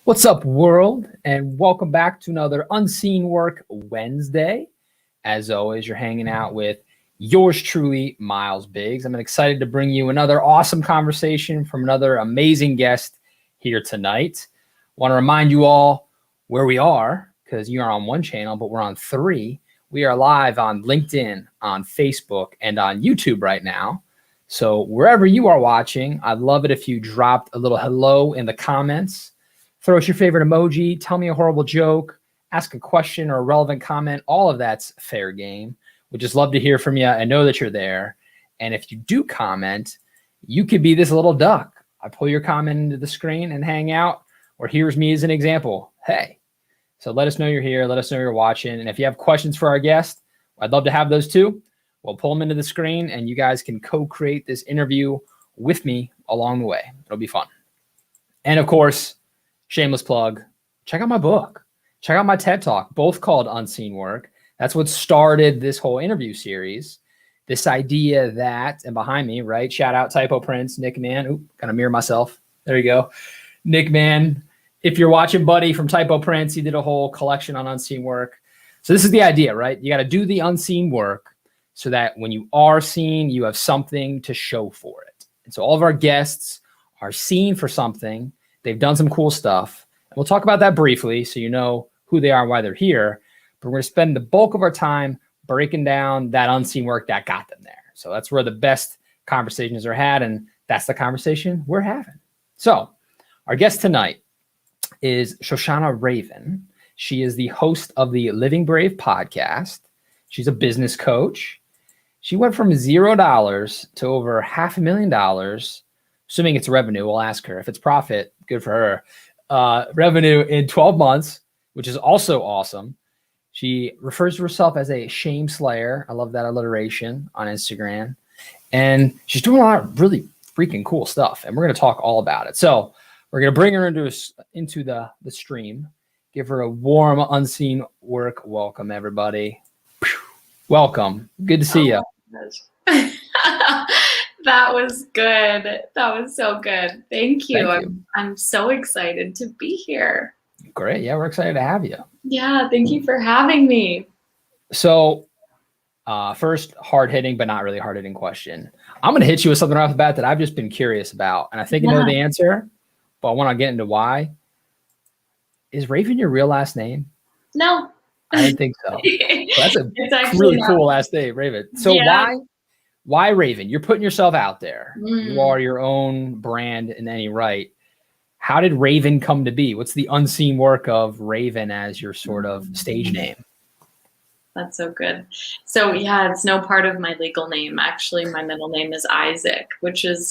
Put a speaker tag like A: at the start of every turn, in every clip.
A: What's up, world? And welcome back to another Unseen Work Wednesday. As always, you're hanging out with yours truly, Miles Biggs. I'm excited to bring you another awesome conversation from another amazing guest here tonight. Want to remind you all where we are, because you are on one channel, but we're on three. We are live on LinkedIn, on Facebook, and on YouTube right now. So wherever you are watching, I'd love it if you dropped a little hello in the comments. Throw us your favorite emoji, tell me a horrible joke, ask a question or a relevant comment. All of that's fair game. We'd just love to hear from you and know that you're there. And if you do comment, you could be this little duck. I pull your comment into the screen and hang out, or here's me as an example. Hey, so let us know you're here. Let us know you're watching. And if you have questions for our guest, I'd love to have those too. We'll pull them into the screen and you guys can co-create this interview with me along the way. It'll be fun. And of course, shameless plug, check out my book. Check out my TED Talk, both called Unseen Work. That's what started this whole interview series. This idea that, and behind me, right? Shout out Typo Prince, Nick Man. Oop, kind of mirror myself. There you go. Nick Man. If you're watching, buddy, from Typo Prince, he did a whole collection on unseen work. So this is the idea, right? You got to do the unseen work so that when you are seen, you have something to show for it. And so all of our guests are seen for something. They've done some cool stuff. And we'll talk about that briefly so you know who they are and why they're here. But we're going to spend the bulk of our time breaking down that unseen work that got them there. So that's where the best conversations are had. And that's the conversation we're having. So our guest tonight is Shoshanna Raven. She is the host of the Living Brave podcast. She's a business coach. She went from $0 to over $500,000, assuming it's revenue. We'll ask her. If it's profit, good for her. Revenue in 12 months, which is also awesome. She refers to herself as a shame slayer. I love that alliteration on Instagram. And she's doing a lot of really freaking cool stuff. And we're going to talk all about it. So we're going to bring her into the stream. Give her a warm, unseen work welcome, everybody. Welcome. Good to see you.
B: That was good. That was so good. Thank you.
A: Thank you.
B: I'm so excited to be here.
A: Great. Yeah, we're excited to have you.
B: Yeah, thank you for having me.
A: So first, hard-hitting, but not really hard-hitting question. I'm going to hit you with something right off the bat that I've just been curious about. And I think I know the answer, but I want to get into why. Is Raven your real last name?
B: No.
A: I didn't think so. That's a really cool last name, Raven. So why Raven? You're putting yourself out there. You are your own brand in any right. How did Raven come to be? What's the unseen work of Raven as your sort of stage name?
B: That's so good. So yeah, it's no part of my legal name. Actually, my middle name is Isaac, which is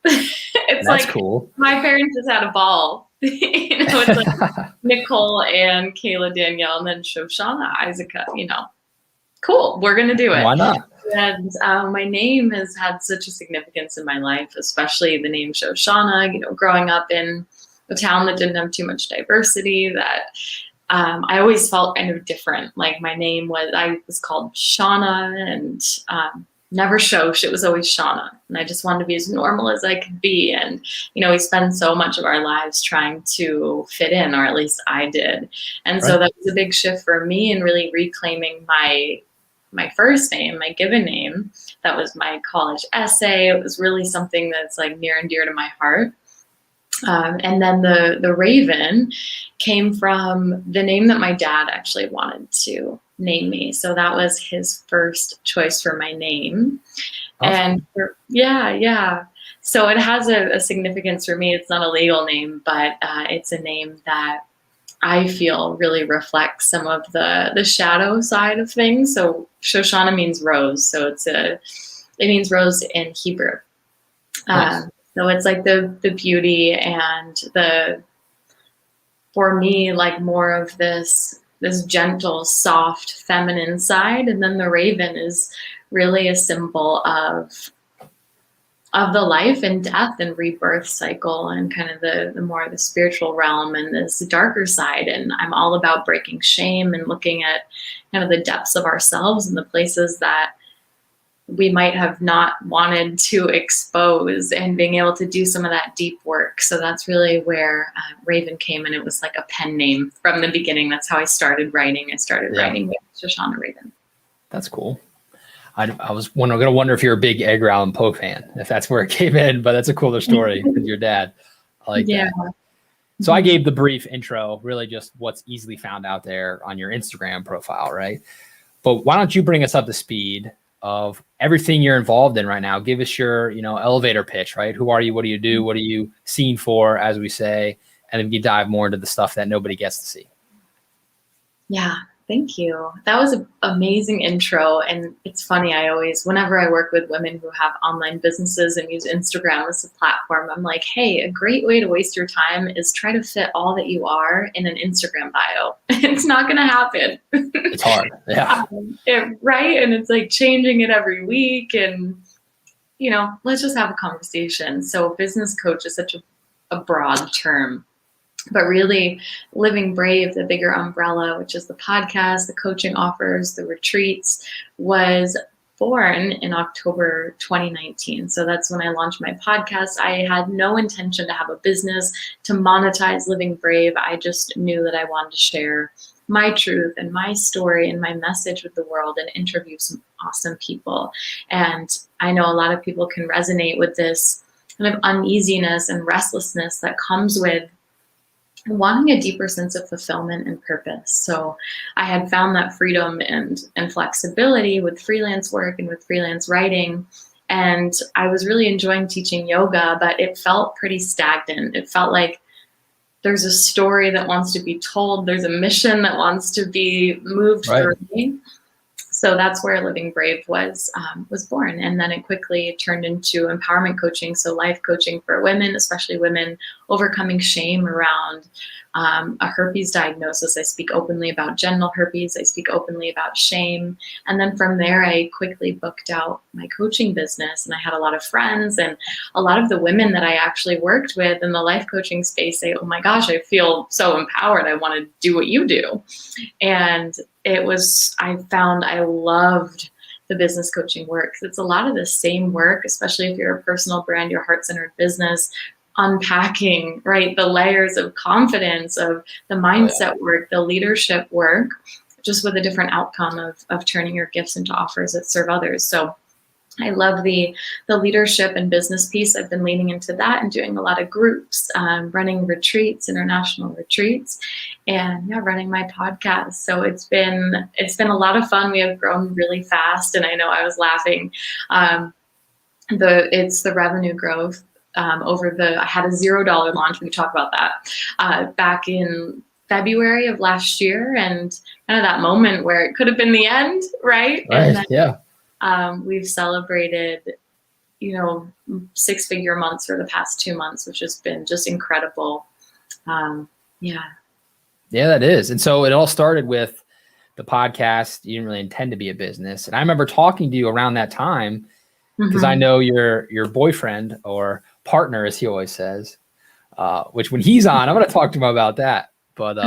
B: it's
A: That's cool.
B: My parents just had a ball. It's like Nicole and Kayla Danielle and then Shoshanna Isaaca, Cool. We're going to do it.
A: Why not?
B: And my name has had such a significance in my life, especially the name Shoshanna, growing up in a town that didn't have too much diversity, that I always felt kind of different. Like I was called Shauna and never Shosh. It was always Shauna. And I just wanted to be as normal as I could be. And, we spend so much of our lives trying to fit in, or at least I did. And so that was a big shift for me in really reclaiming my first name, my given name. That was my college essay. It was really something that's like near and dear to my heart. And then the Raven came from the name that my dad actually wanted to name me. So that was his first choice for my name. Awesome. And so it has a significance for me. It's not a legal name, but it's a name that I feel really reflects some of the shadow side of things. So Shoshanna means rose. So it means rose in Hebrew.
A: Nice.
B: So it's like the beauty and for me, like more of this gentle, soft, feminine side. And then the raven is really a symbol of the life and death and rebirth cycle and kind of the more the spiritual realm and this darker side. And I'm all about breaking shame and looking at kind of the depths of ourselves and the places that we might have not wanted to expose, and being able to do some of that deep work. So that's really where Raven came, and it was like a pen name from the beginning. That's how I started writing. I started writing with Shoshanna Raven.
A: That's cool. I was going to wonder if you're a big Edgar Allan Poe fan, if that's where it came in, but that's a cooler story with your dad. I like that. So I gave the brief intro, really just what's easily found out there on your Instagram profile, right? But why don't you bring us up to speed of everything you're involved in right now? Give us your, elevator pitch, right? Who are you? What do you do? What are you seen for, as we say? And then we dive more into the stuff that nobody gets to see.
B: Yeah, thank you. That was an amazing intro. And it's funny, whenever I work with women who have online businesses and use Instagram as a platform, I'm like, hey, a great way to waste your time is try to fit all that you are in an Instagram bio. It's not going to happen.
A: It's hard. Yeah.
B: Right. And it's like changing it every week. And, let's just have a conversation. So business coach is such a broad term. But really, Living Brave, the bigger umbrella, which is the podcast, the coaching offers, the retreats, was born in October 2019. So that's when I launched my podcast. I had no intention to have a business to monetize Living Brave. I just knew that I wanted to share my truth and my story and my message with the world and interview some awesome people. And I know a lot of people can resonate with this kind of uneasiness and restlessness that comes with wanting a deeper sense of fulfillment and purpose. So I had found that freedom and flexibility with freelance work and with freelance writing. And I was really enjoying teaching yoga, but it felt pretty stagnant. It felt like there's a story that wants to be told. There's a mission that wants to be moved through me. So that's where Living Brave was born. And then it quickly turned into empowerment coaching. So life coaching for women, especially women overcoming shame around a herpes diagnosis. I speak openly about genital herpes. I speak openly about shame. And then from there, I quickly booked out my coaching business. And I had a lot of friends, and a lot of the women that I actually worked with in the life coaching space say, oh my gosh, I feel so empowered. I want to do what you do. And I found I loved the business coaching work. It's a lot of the same work, especially if you're a personal brand, your heart-centered business, unpacking, right? The layers of confidence, of the mindset work, the leadership work, just with a different outcome of turning your gifts into offers that serve others. So I love the leadership and business piece. I've been leaning into that and doing a lot of groups, running retreats, international retreats, and running my podcast. So it's been a lot of fun. We have grown really fast, and I know I was laughing. It's the revenue growth I had a $0 launch. We can talk about that back in February of last year, and kind of that moment where it could have been the end, right?
A: Right.
B: And then, we've celebrated, 6-figure months for the past 2 months, which has been just incredible. Yeah, that is. And so it all started with the podcast. You didn't really intend to be a business. And I remember talking to you around that time because I know your boyfriend, or partner, as he always says, which when he's on, I'm going to talk to him about that. But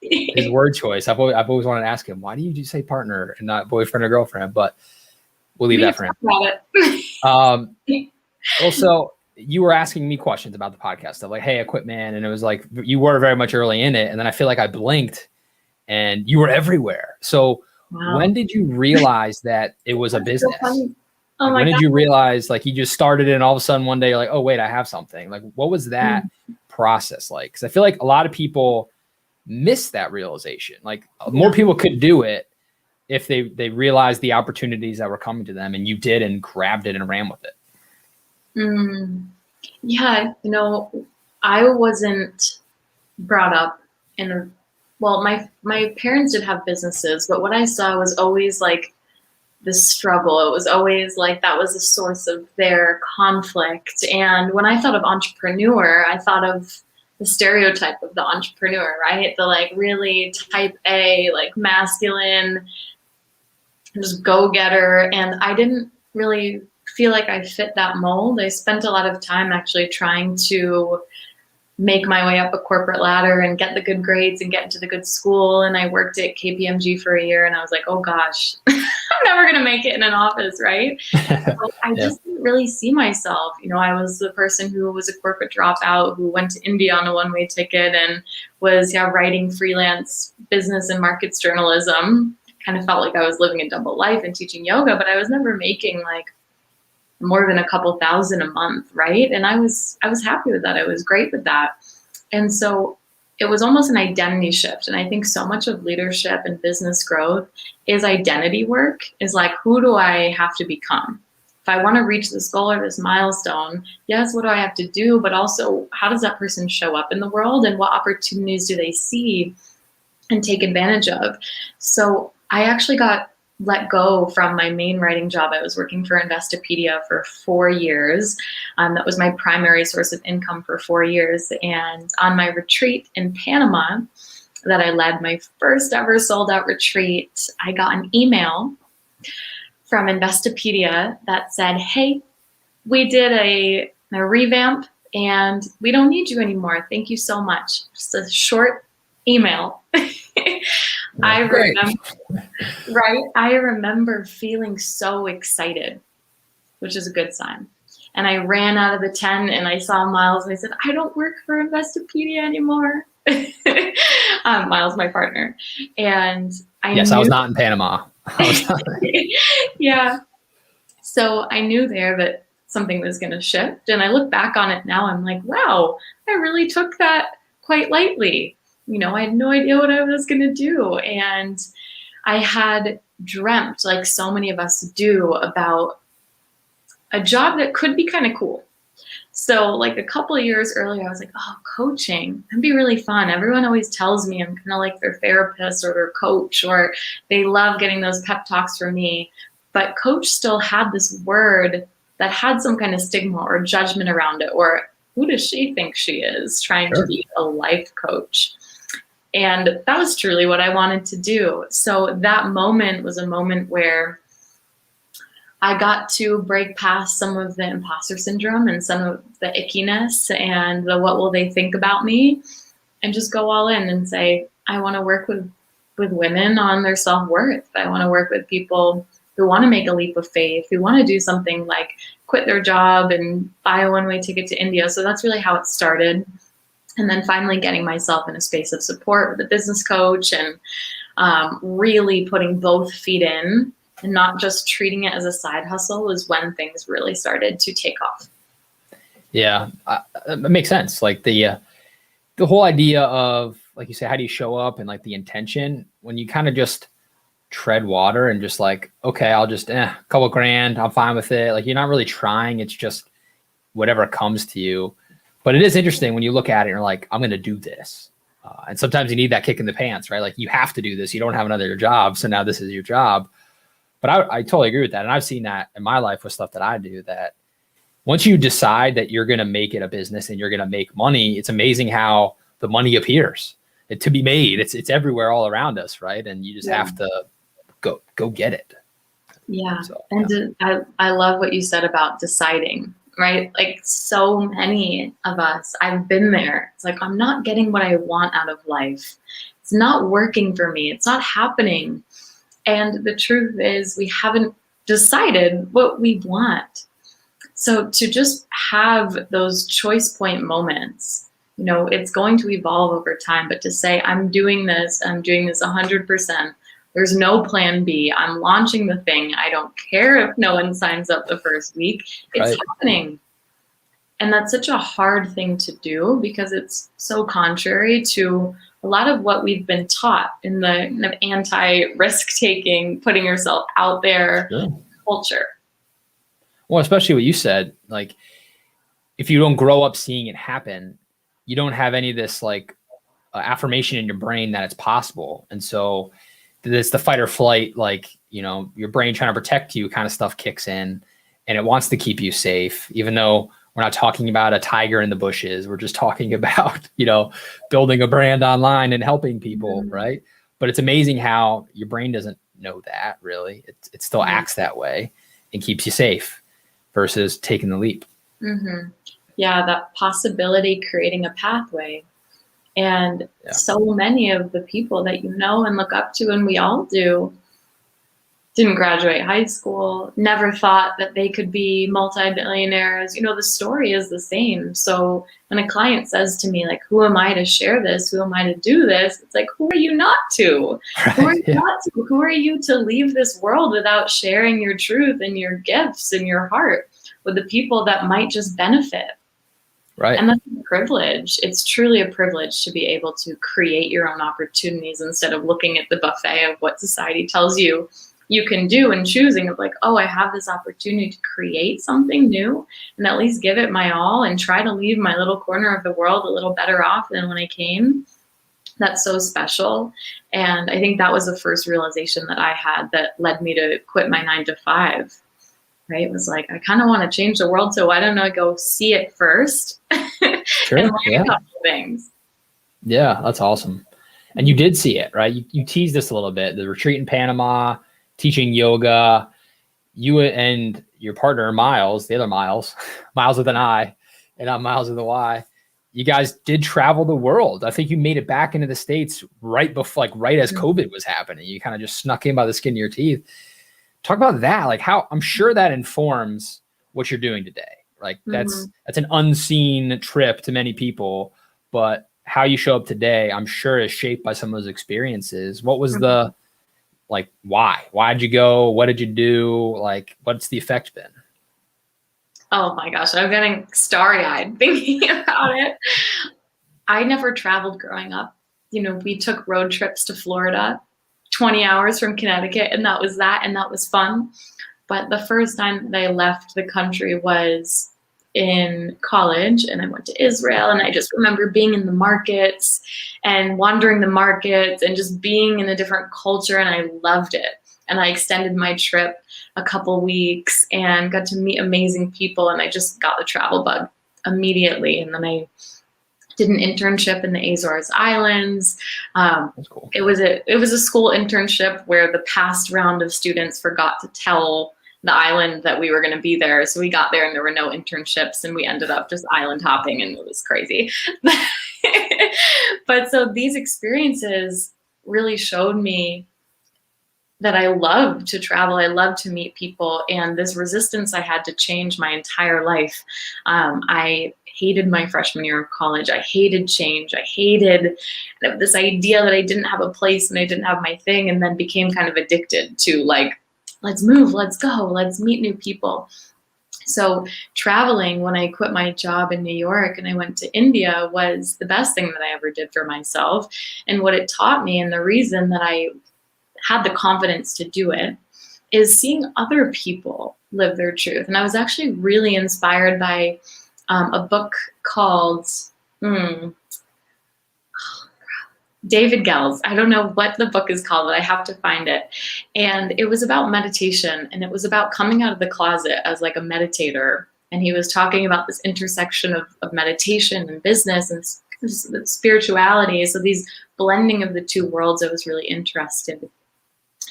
B: his word choice, I've always wanted to ask him, why do you say partner and not boyfriend or girlfriend? But we'll leave that for him. Also, you were asking me questions about the podcast stuff, like, hey, I quit, man. And it was like, you were very much early in it. And then I feel like I blinked and you were everywhere. So when did you realize that it was a business? So
A: when did you realize, like, you just started it and all of a sudden one day you're like, oh, wait, I have something? Like, what was that process like? Because I feel like a lot of people miss that realization. Like, more people could do it if they realized the opportunities that were coming to them, and you did and grabbed it and ran with it.
B: Yeah, I wasn't brought up my parents did have businesses, but what I saw was always like the struggle. It was always like that was a source of their conflict. And when I thought of entrepreneur, I thought of the stereotype of the entrepreneur, right? The like really type A, like masculine, just go-getter. And I didn't really feel like I fit that mold. I spent a lot of time actually trying to make my way up a corporate ladder and get the good grades and get into the good school. And I worked at KPMG for a year, and I was like, oh gosh, I'm never going to make it in an office, right? So I just didn't really see myself. I was the person who was a corporate dropout who went to India on a one-way ticket and was writing freelance business and markets journalism. Kind of felt like I was living a double life and teaching yoga, but I was never making like more than a couple thousand a month, right? And I was happy with that. I was great with that. And so it was almost an identity shift. And I think so much of leadership and business growth is identity work, is like, who do I have to become? If I want to reach this goal or this milestone, yes, what do I have to do? But also, how does that person show up in the world, and what opportunities do they see and take advantage of? So I actually got let go from my main writing job. I was working for Investopedia for 4 years. That was my primary source of income for 4 years. And on my retreat in Panama that I led, my first ever sold out retreat, I got an email from Investopedia that said, hey, we did a revamp and we don't need you anymore. Thank you so much. Just a short email. I remember feeling so excited, which is a good sign. And I ran out of the tent and I saw Miles and I said, I don't work for Investopedia anymore. Miles, my partner. And
A: I was not in Panama.
B: Yeah. So I knew there that something was going to shift. And I look back on it now, I'm like, wow, I really took that quite lightly. I had no idea what I was going to do. And I had dreamt, like so many of us do, about a job that could be kind of cool. So like a couple of years earlier, I was like, oh, coaching, that'd be really fun. Everyone always tells me I'm kind of like their therapist or their coach, or they love getting those pep talks from me. But coach still had this word that had some kind of stigma or judgment around it, or who does she think she is, trying to be a life coach? And that was truly what I wanted to do. So that moment was a moment where I got to break past some of the imposter syndrome and some of the ickiness and the what will they think about me, and just go all in and say, I want to work with women on their self-worth. I want to work with people who want to make a leap of faith, who want to do something like quit their job and buy a one-way ticket to India. So that's really how it started. And then finally getting myself in a space of support with a business coach, and really putting both feet in and not just treating it as a side hustle was when things really started to take off.
A: Yeah, it makes sense. Like the whole idea of, like you say, how do you show up, and like the intention when you kind of just tread water and just like, okay, I'll just a couple grand, I'm fine with it. Like you're not really trying. It's just whatever comes to you. But it is interesting when you look at it and you're like, I'm going to do this. And sometimes you need that kick in the pants, right? Like you have to do this. You don't have another job. So now this is your job. But I totally agree with that. And I've seen that in my life with stuff that I do, that once you decide that you're going to make it a business and you're going to make money, it's amazing how the money appears to be made. It's everywhere all around us, right? And you just have to go get it.
B: Yeah. So, and I love what you said about deciding, right? Like so many of us, I've been there. It's like, I'm not getting what I want out of life. It's not working for me. It's not happening. And the truth is we haven't decided what we want. So to just have those choice point moments, it's going to evolve over time, but to say, I'm doing this 100%. There's no plan B. I'm launching the thing. I don't care if no one signs up the first week. It's happening. And that's such a hard thing to do because it's so contrary to a lot of what we've been taught in the kind of anti-risk taking, putting yourself out there culture.
A: Well, especially what you said, like if you don't grow up seeing it happen, you don't have any of this like affirmation in your brain that it's possible. And so it's the fight or flight, like, your brain trying to protect you kind of stuff kicks in, and it wants to keep you safe, even though we're not talking about a tiger in the bushes. We're just talking about, building a brand online and helping people. Right. But it's amazing how your brain doesn't know that really. It still acts that way and keeps you safe versus taking the leap.
B: Mm-hmm. Yeah, that possibility creating a pathway. And
A: Yeah.
B: so many of the people that you know and look up to, and we all do, didn't graduate high school, never thought that they could be multi-billionaires. You know, the story is the same. So when a client says to me, like, who am I to share this? Who am I to do this? It's like, who are you not to?
A: Right.
B: Who are you not to? Who are you to leave this world without sharing your truth and your gifts and your heart with the people that might just benefit?
A: Right.
B: And that's a privilege. It's truly a privilege to be able to create your own opportunities instead of looking at the buffet of what society tells you you can do, and choosing of like, oh, I have this opportunity to create something new and at least give it my all and try to leave my little corner of the world a little better off than when I came. That's so special. And I think that was the first realization that I had that led me to quit my 9 to 5. Right? It was like, I kind of want to change the world, so why don't I go see it first?
A: Sure.
B: And learn
A: Yeah.
B: a couple things.
A: Yeah, that's awesome. And you did see it, right? You teased us a little bit. The retreat in Panama, teaching yoga, you and your partner, Miles, the other Miles, Miles with an I, and not Miles with a Y. You guys did travel the world. I think you made it back into the States right before, like right as COVID was happening. You kind of just snuck in by the skin of your teeth. Talk about that. Like how I'm sure that informs what you're doing today. Like that's an unseen trip to many people, but how you show up today, I'm sure is shaped by some of those experiences. What was the, like, why'd you go? What did you do? Like, what's the effect been?
B: Oh my gosh, I'm getting starry-eyed thinking about it. I never traveled growing up. You know, we took road trips to Florida, 20 hours from Connecticut, and that was that, and that was fun. But the first time that I left the country was in college, and I went to Israel, and I just remember being in the markets and wandering the markets and just being in a different culture, and I loved it. And I extended my trip a couple weeks and got to meet amazing people, and I just got the travel bug immediately. And then I did an internship in the Azores Islands.
A: That's cool.
B: It was a school internship where the past round of students forgot to tell the island that we were going to be there. So we got there and there were no internships, and we ended up just island hopping, and it was crazy. But so these experiences really showed me that I love to travel. I love to meet people, and this resistance I had to change my entire life. I hated my freshman year of college. I hated change. I hated this idea that I didn't have a place and I didn't have my thing, and then became kind of addicted to like, let's move, let's go, let's meet new people. So traveling, when I quit my job in New York and I went to India, was the best thing that I ever did for myself. And what it taught me, and the reason that I had the confidence to do it, is seeing other people live their truth. And I was actually really inspired by a book called David Gell's. I don't know what the book is called, but I have to find it. And it was about meditation, and it was about coming out of the closet as like a meditator. And he was talking about this intersection of meditation and business and spirituality. So these blending of the two worlds I was really interested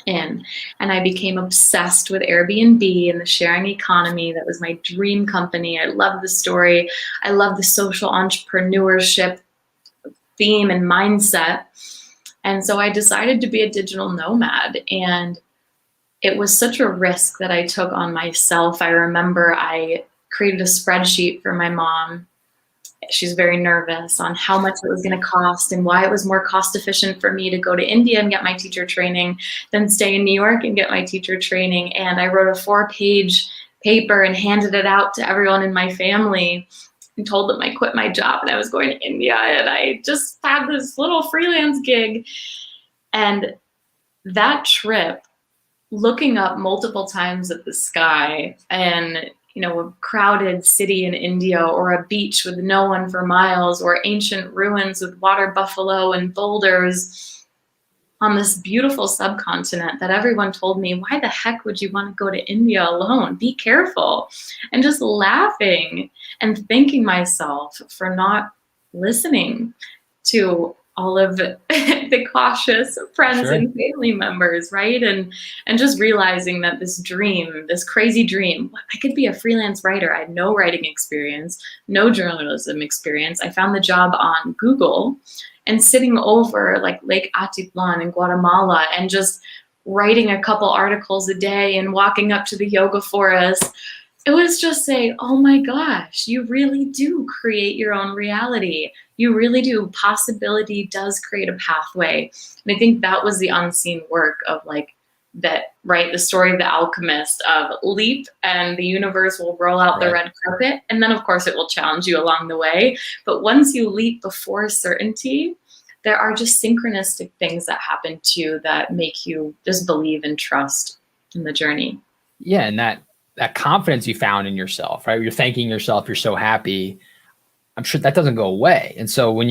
B: in. And I became obsessed with Airbnb and the sharing economy. That was my dream company. I love the story. I love the social entrepreneurship theme and mindset. And so I decided to be a digital nomad. And it was such a risk that I took on myself. I remember I created a spreadsheet for my mom. She's very nervous on how much it was going to cost and why it was more cost efficient for me to go to India and get my teacher training than stay in New York and get my teacher training. And I wrote a 4-page paper and handed it out to everyone in my family and told them I quit my job and I was going to India, and I just had this little freelance gig. And that trip, looking up multiple times at the sky and, you know, a crowded city in India, or a beach with no one for miles, or ancient ruins with water buffalo and boulders on this beautiful subcontinent that everyone told me, why the heck would you want to go to India alone? Be careful. And just laughing and thanking myself for not listening to all of the cautious friends
A: Sure.
B: and family members, right? And just realizing that this dream, this crazy dream, I could be a freelance writer. I had no writing experience, no journalism experience. I found the job on Google and sitting over like Lake Atitlan in Guatemala and just writing a couple articles a day and walking up to the yoga forest. It was just saying, oh my gosh, you really do create your own reality. You really do. Possibility does create a pathway. And I think that was the unseen work of like that, right? The story of the alchemist of leap and the universe will roll out the red carpet. And then of course it will challenge you along the way. But once you leap before certainty, there are just synchronistic things that happen to you that make you just believe and trust in the journey.
A: Yeah. And that confidence you found in yourself, right? You're thanking yourself. You're so happy. I'm sure that doesn't go away. And so when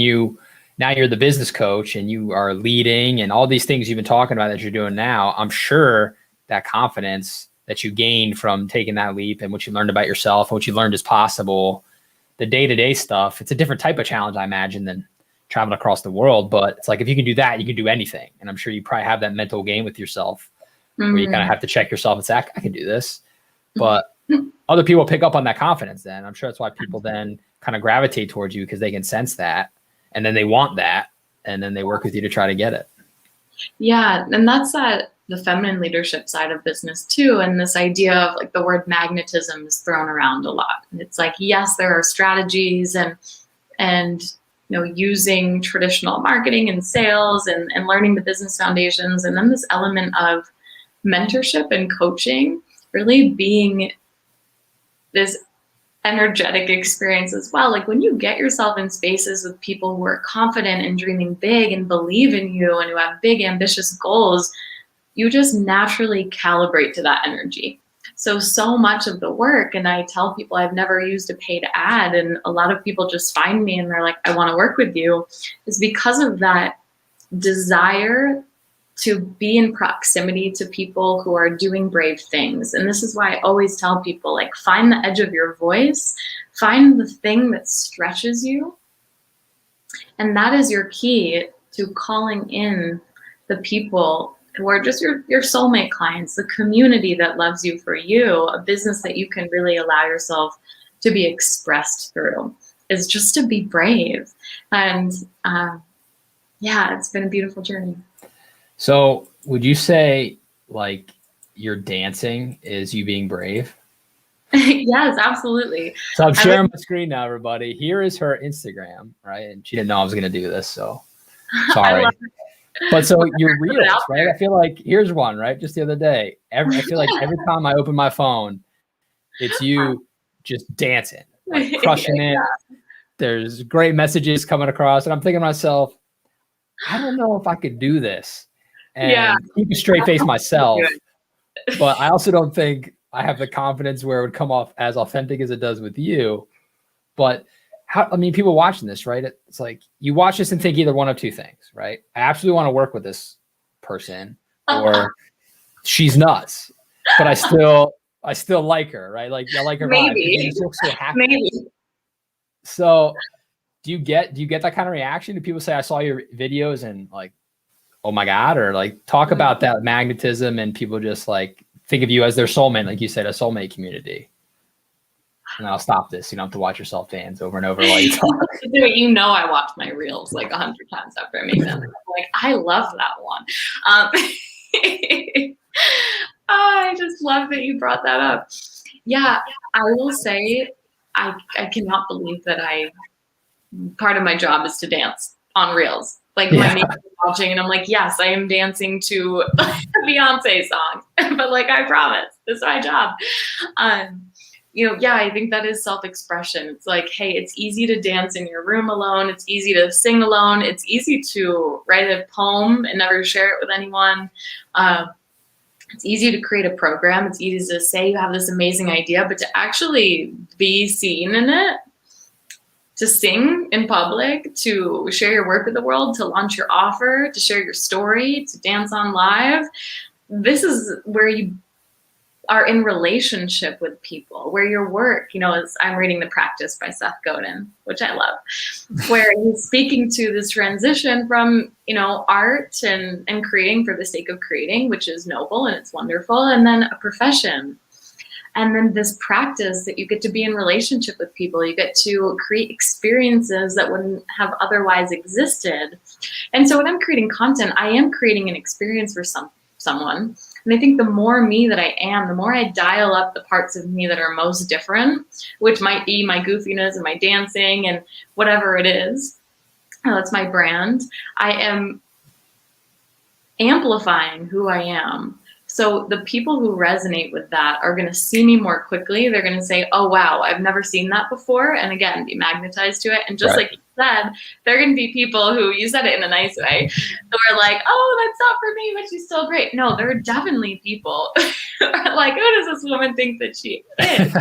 A: now you're the business coach and you are leading and all these things you've been talking about that you're doing now, I'm sure that confidence that you gained from taking that leap and what you learned about yourself and what you learned is possible, the day-to-day stuff, it's a different type of challenge, I imagine, than traveling across the world. But it's like, if you can do that, you can do anything. And I'm sure you probably have that mental game with yourself where you kind of have to check yourself and say, I can do this. But other people pick up on that confidence then. I'm sure that's why people then kind of gravitate towards you, because they can sense that and then they want that and then they work with you to try to get it.
B: Yeah. And that's the feminine leadership side of business too. And this idea of like the word magnetism is thrown around a lot. And it's like, yes, there are strategies and using traditional marketing and sales and learning the business foundations. And then this element of mentorship and coaching really being this energetic experience as well. Like when you get yourself in spaces with people who are confident and dreaming big and believe in you and who have big ambitious goals, you just naturally calibrate to that energy. So much of the work, and I tell people I've never used a paid ad, and a lot of people just find me and they're like, I want to work with you, is because of that desire to be in proximity to people who are doing brave things. And this is why I always tell people, like, find the edge of your voice, find the thing that stretches you. And that is your key to calling in the people who are just your soulmate clients, the community that loves you for you, a business that you can really allow yourself to be expressed through, is just to be brave. And yeah, it's been a beautiful journey.
A: So would you say like your dancing is you being brave?
B: Yes, absolutely.
A: So I'm sharing my screen now, everybody. Here is her Instagram, right? And she didn't know I was going to do this, so sorry. But so your reels, right? I feel like here's one, right? Just the other day. I feel like every time I open my phone, it's you just dancing, like crushing it. There's great messages coming across. And I'm thinking to myself, I don't know if I could do this and keep a straight face myself. But I also don't think I have the confidence where it would come off as authentic as it does with you. But people watching this, right? It's like you watch this and think either one of two things, right? I absolutely want to work with this person, or she's nuts, but I still like her, right? Like I like her vibe. You just look so happy. Maybe. So do you get that kind of reaction? Do people say, I saw your videos and like, oh my God, or like talk about that magnetism and people just like think of you as their soulmate, like you said, a soulmate community? And I'll stop this. You don't have to watch yourself dance over and over while you talk.
B: I watch my reels like 100 times after I make them. I'm like, I love that one. I just love that you brought that up. Yeah, I will say I cannot believe that part of my job is to dance on reels. Like my neighbors are watching and I'm like, yes, I am dancing to a Beyonce song. But like, I promise, this is my job. I think that is self-expression. It's like, hey, it's easy to dance in your room alone. It's easy to sing alone. It's easy to write a poem and never share it with anyone. It's easy to create a program. It's easy to say you have this amazing idea, but to actually be seen in it, to sing in public, to share your work with the world, to launch your offer, to share your story, to dance on live, this is where you are in relationship with people, where your work, is, I'm reading The Practice by Seth Godin, which I love, where he's speaking to this transition from, art and creating for the sake of creating, which is noble and it's wonderful, and then a profession. And then this practice that you get to be in relationship with people, you get to create experiences that wouldn't have otherwise existed. And so when I'm creating content, I am creating an experience for someone. And I think the more me that I am, the more I dial up the parts of me that are most different, which might be my goofiness and my dancing and whatever it is. That's my brand. I am amplifying who I am. So the people who resonate with that are going to see me more quickly. They're going to say, oh, wow, I've never seen that before. And again, be magnetized to it. And just like you said, there are going to be people who, you said it in a nice way, who are like, oh, that's not for me, but she's still great. No, there are definitely people who are like, who does this woman think that she is?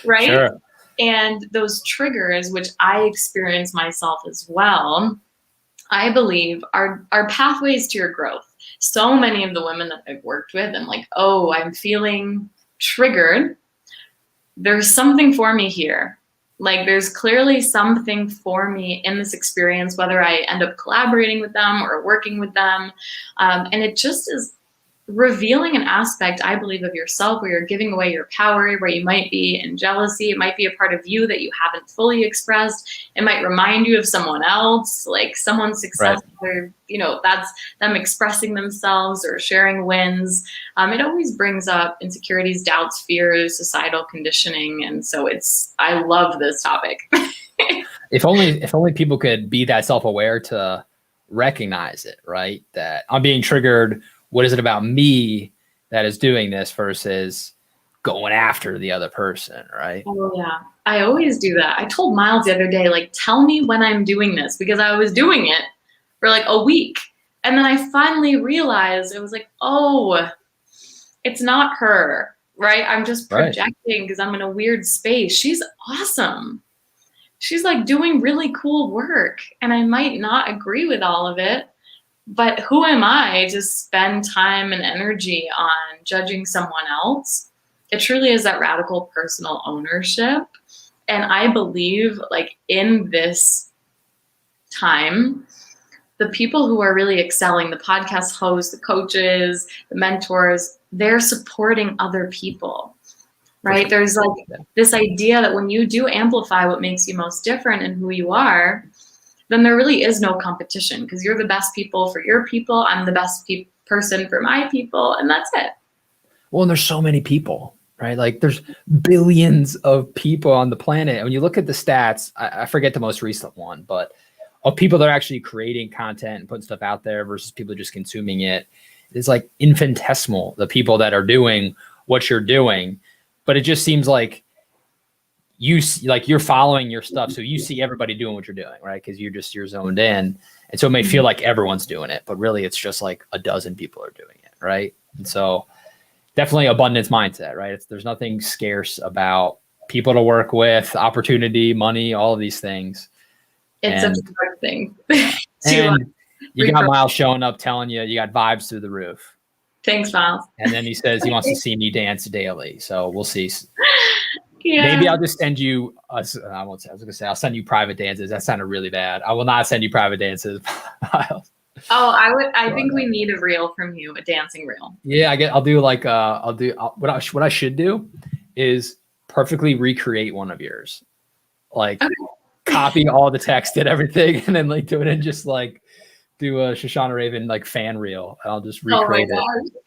B: Right? Sure. And those triggers, which I experience myself as well, I believe are pathways to your growth. So many of the women that I've worked with, I'm like, oh, I'm feeling triggered. There's something for me here. Like, there's clearly something for me in this experience, whether I end up collaborating with them or working with them. And it just is revealing an aspect, I believe, of yourself where you're giving away your power, where you might be in jealousy. It might be a part of you that you haven't fully expressed. It might remind you of someone else, like someone's success, or, that's them expressing themselves or sharing wins. It always brings up insecurities, doubts, fears, societal conditioning. And so I love this topic.
A: If only people could be that self-aware to recognize it, right? That I'm being triggered. What is it about me that is doing this versus going after the other person, right?
B: Oh, yeah. I always do that. I told Miles the other day, like, tell me when I'm doing this, because I was doing it for like a week. And then I finally realized, it was like, oh, it's not her, right? I'm just projecting because I'm in a weird space. She's awesome. She's like doing really cool work. And I might not agree with all of it. But who am I to spend time and energy on judging someone else? It truly is that radical personal ownership. And I believe, like, in this time, the people who are really excelling, the podcast hosts, the coaches, the mentors, they're supporting other people, right? There's like this idea that when you do amplify what makes you most different and who you are, then there really is no competition, because you're the best people for your people. I'm the best person for my people. And that's it.
A: Well, and there's so many people, right? Like, there's billions of people on the planet. And when you look at the stats, I forget the most recent one, but of people that are actually creating content and putting stuff out there versus people just consuming it, it's like infinitesimal, the people that are doing what you're doing. But it just seems like you're following your stuff, so you see everybody doing what you're doing, right? Because you're zoned in, and so it may feel like everyone's doing it, but really it's just like a dozen people are doing it, right? And so definitely abundance mindset, right? There's nothing scarce about people to work with, opportunity, money, all of these things.
B: It's a hard thing.
A: And you got Miles showing up telling you got vibes through the roof.
B: Thanks, Miles.
A: And then he says he wants to see me dance daily, so we'll see.
B: Yeah.
A: Maybe I'll just send you, I was going to say, I'll send you private dances. That sounded really bad. I will not send you private dances, Miles.
B: Oh, I think we need a reel from you, a dancing reel.
A: Yeah, I'll do like, what I should do is perfectly recreate one of yours. Like, copy all the text and everything, and then like do it and just like do a Shoshanna Raven like fan reel. I'll just recreate it.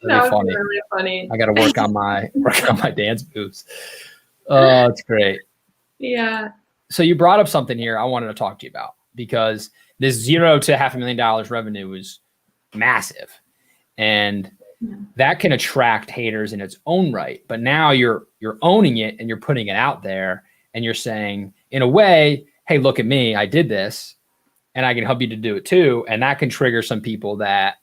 B: That would be really funny.
A: I got to work on my dance moves. Oh, it's great.
B: Yeah.
A: So you brought up something here I wanted to talk to you about, because this $0 to $500,000 revenue is massive, and that can attract haters in its own right. But now you're owning it and you're putting it out there, and you're saying, in a way, hey, look at me, I did this, and I can help you to do it too. And that can trigger some people that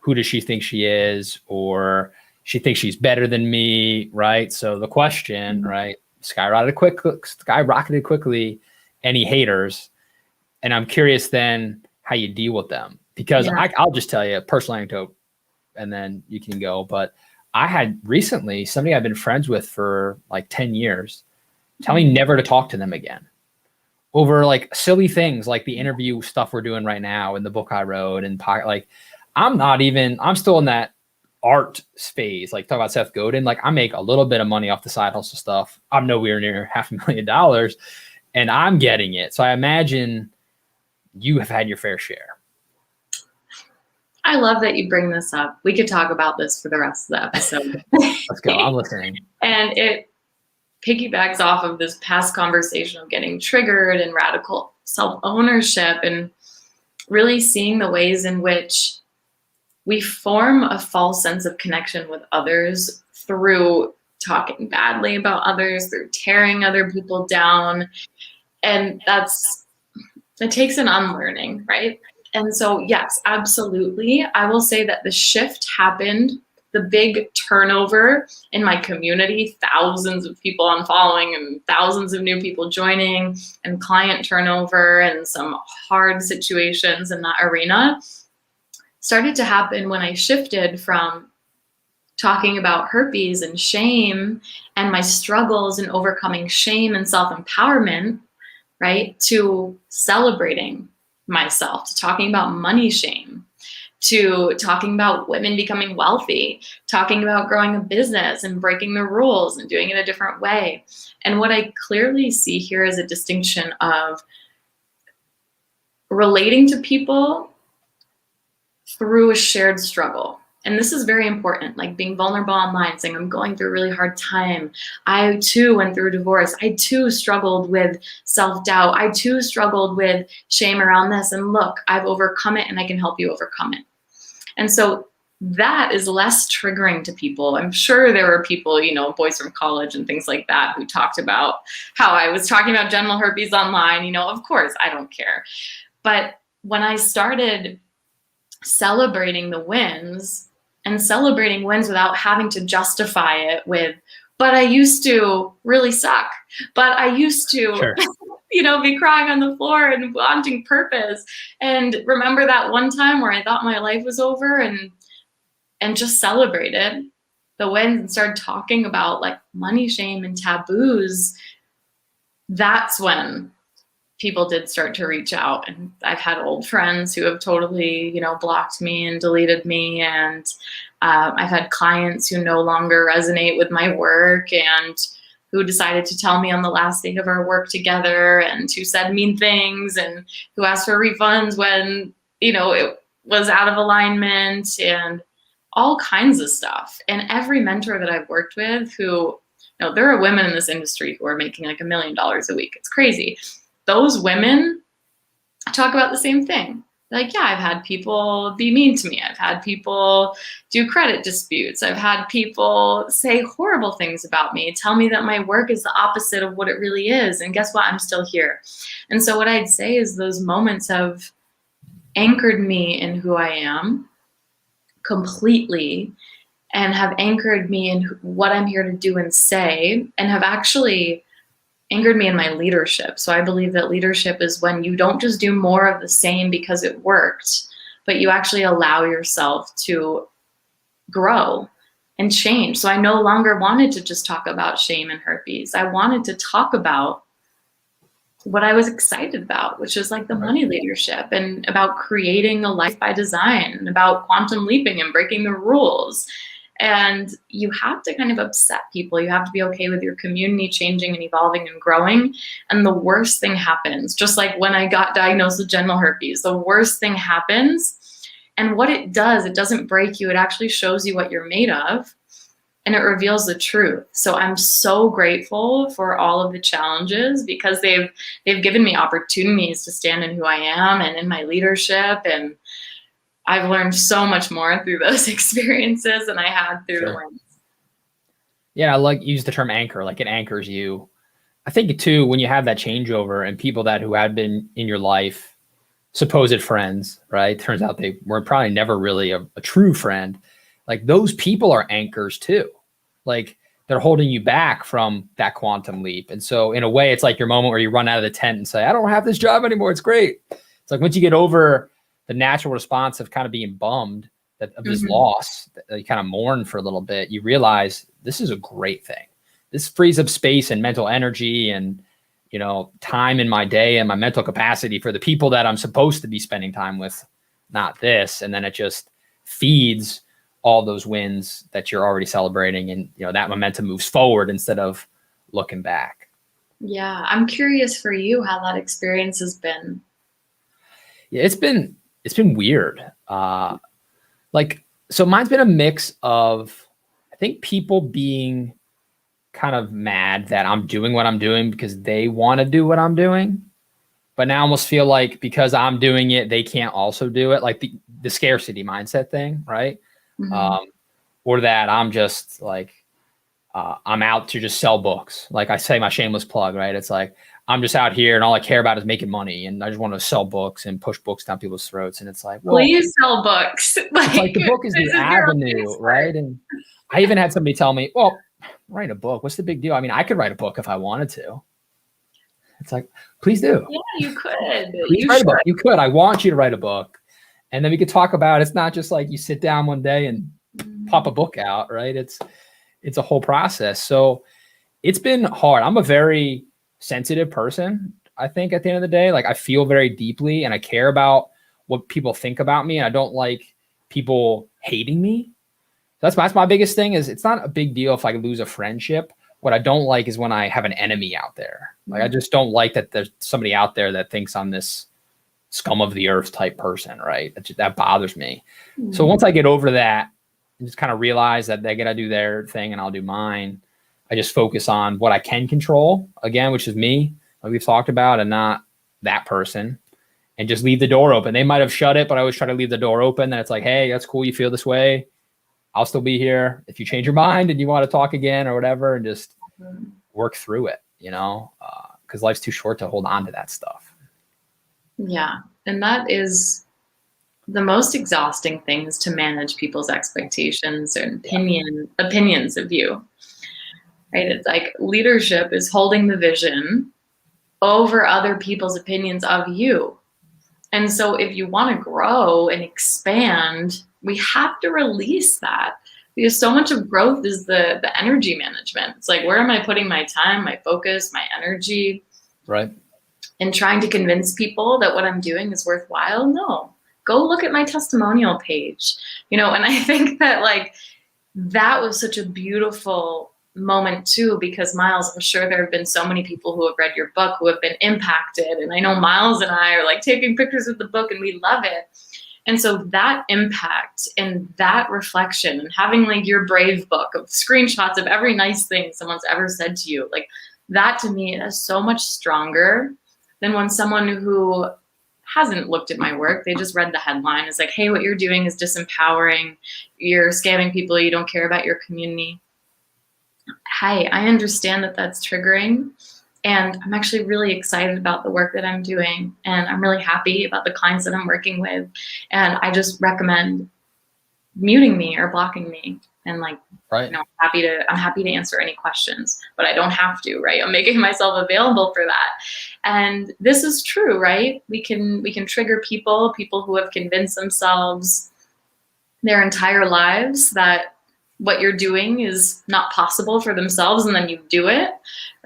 A: who does she think she is? Or she thinks she's better than me, right? So the question, right, skyrocketed quickly, any haters. And I'm curious then how you deal with them, because I'll just tell you a personal anecdote and then you can go. But I had recently somebody I've been friends with for like 10 years tell me never to talk to them again over like silly things like the interview stuff we're doing right now and the book I wrote and like I'm still in that art phase. Like talk about Seth Godin. Like I make a little bit of money off the side hustle stuff. I'm nowhere near $500,000 and I'm getting it. So I imagine you have had your fair share.
B: I love that you bring this up. We could talk about this for the rest of the episode.
A: Let's go. I'm listening.
B: And it piggybacks off of this past conversation of getting triggered and radical self-ownership and really seeing the ways in which we form a false sense of connection with others through talking badly about others, through tearing other people down. And it takes an unlearning, right? And so, yes, absolutely. I will say that the shift happened, the big turnover in my community, thousands of people unfollowing and thousands of new people joining and client turnover and some hard situations in that arena started to happen when I shifted from talking about herpes and shame and my struggles in overcoming shame and self-empowerment, right, to celebrating myself, to talking about money shame, to talking about women becoming wealthy, talking about growing a business and breaking the rules and doing it a different way. And what I clearly see here is a distinction of relating to people through a shared struggle. And this is very important, like being vulnerable online, saying, I'm going through a really hard time. I too went through divorce. I too struggled with self-doubt. I too struggled with shame around this. And look, I've overcome it and I can help you overcome it. And so that is less triggering to people. I'm sure there were people, boys from college and things like that who talked about how I was talking about genital herpes online. Of course, I don't care. But when I started celebrating the wins and celebrating wins without having to justify it with, but I used to really suck, but I used to,
A: Sure.
B: Be crying on the floor and wanting purpose. And remember that one time where I thought my life was over and just celebrated the wins and started talking about like money shame and taboos. That's when people did start to reach out, and I've had old friends who have totally, blocked me and deleted me. And I've had clients who no longer resonate with my work and who decided to tell me on the last day of our work together and who said mean things and who asked for refunds when, it was out of alignment and all kinds of stuff. And every mentor that I've worked with who, there are women in this industry who are making like $1 million a week. It's crazy. Those women talk about the same thing. Like, yeah, I've had people be mean to me. I've had people do credit disputes. I've had people say horrible things about me, tell me that my work is the opposite of what it really is. And guess what? I'm still here. And so what I'd say is those moments have anchored me in who I am completely and have anchored me in what I'm here to do and say, and have actually anchored me in my leadership. So I believe that leadership is when you don't just do more of the same because it worked, but you actually allow yourself to grow and change. So I no longer wanted to just talk about shame and herpes. I wanted to talk about what I was excited about, which is like the money leadership and about creating a life by design and about quantum leaping and breaking the rules. And you have to kind of upset people. You have to be okay with your community changing and evolving and growing. And the worst thing happens, just like when I got diagnosed with genital herpes, the worst thing happens. And what it does, it doesn't break you. It actually shows you what you're made of. And it reveals the truth. So I'm so grateful for all of the challenges because they've given me opportunities to stand in who I am and in my leadership. And I've learned so much more through those experiences than I had through the wins.
A: Yeah, I like use the term anchor, like it anchors you. I think too, when you have that changeover and people who had been in your life, supposed friends, right? Turns out they were probably never really a true friend. Like those people are anchors too. Like they're holding you back from that quantum leap. And so in a way, it's like your moment where you run out of the tent and say, I don't have this job anymore. It's great. It's like once you get over the natural response of kind of being bummed, of this loss, that you kind of mourn for a little bit, you realize this is a great thing. This frees up space and mental energy and, you know, time in my day and my mental capacity for the people that I'm supposed to be spending time with, not this. And then it just feeds all those wins that you're already celebrating. And, you know, that momentum moves forward instead of looking back.
B: Yeah. I'm curious for you how that experience has been.
A: Yeah, it's been weird. So mine's been a mix of, I think, people being kind of mad that I'm doing what I'm doing because they want to do what I'm doing. But now I almost feel like because I'm doing it, they can't also do it. Like the scarcity mindset thing, right? Or that I'm just like, I'm out to just sell books. Like I say, my shameless plug, right? It's like, I'm just out here and all I care about is making money. And I just want to sell books and push books down people's throats. And it's like, well,
B: please sell books.
A: It's like the book is the avenue, right? And I even had somebody tell me, well, write a book. What's the big deal? I mean, I could write a book if I wanted to. It's like, please do.
B: Yeah, you could.
A: Please write a book. You could. I want you to write a book. And then we could talk about, it's not just like you sit down one day and pop a book out, right? It's a whole process. So it's been hard. I'm a very sensitive person, I think, at the end of the day. Like I feel very deeply and I care about what people think about me. And I don't like people hating me. That's my biggest thing is it's not a big deal if I lose a friendship. What I don't like is when I have an enemy out there. Like I just don't like that there's somebody out there that thinks I'm this scum of the earth type person, right? That bothers me. So once I get over that and just kind of realize that they got to do their thing and I'll do mine, I just focus on what I can control again, which is me, like we've talked about, and not that person, and just leave the door open. They might have shut it, but I always try to leave the door open. Then it's like, hey, that's cool. You feel this way. I'll still be here if you change your mind and you want to talk again or whatever, and just work through it, you know, because life's too short to hold on to that stuff.
B: Yeah. And that is the most exhausting thing, is to manage people's expectations and opinions of you, right? It's like leadership is holding the vision over other people's opinions of you. And so if you want to grow and expand, we have to release that, because so much of growth is the energy management. It's like, where am I putting my time, my focus, my energy?
A: Right.
B: And trying to convince people that what I'm doing is worthwhile? No. Go look at my testimonial page, you know. And I think that like that was such a beautiful moment too, because Miles, I'm sure there have been so many people who have read your book who have been impacted. And I know Miles and I are like taking pictures of the book and we love it. And so that impact and that reflection and having like your brave book of screenshots of every nice thing someone's ever said to you, like that to me is so much stronger than when someone who hasn't looked at my work, they just read the headline, is like, hey, what you're doing is disempowering, you're scamming people, you don't care about your community. Hey, I understand that that's triggering, and I'm actually really excited about the work that I'm doing, and I'm really happy about the clients that I'm working with, and I just recommend muting me or blocking me. And like,
A: right.
B: You know, I'm happy to answer any questions, but I don't have to, right? I'm making myself available for that. And this is true, right? We can trigger people who have convinced themselves their entire lives that what you're doing is not possible for themselves, and then you do it,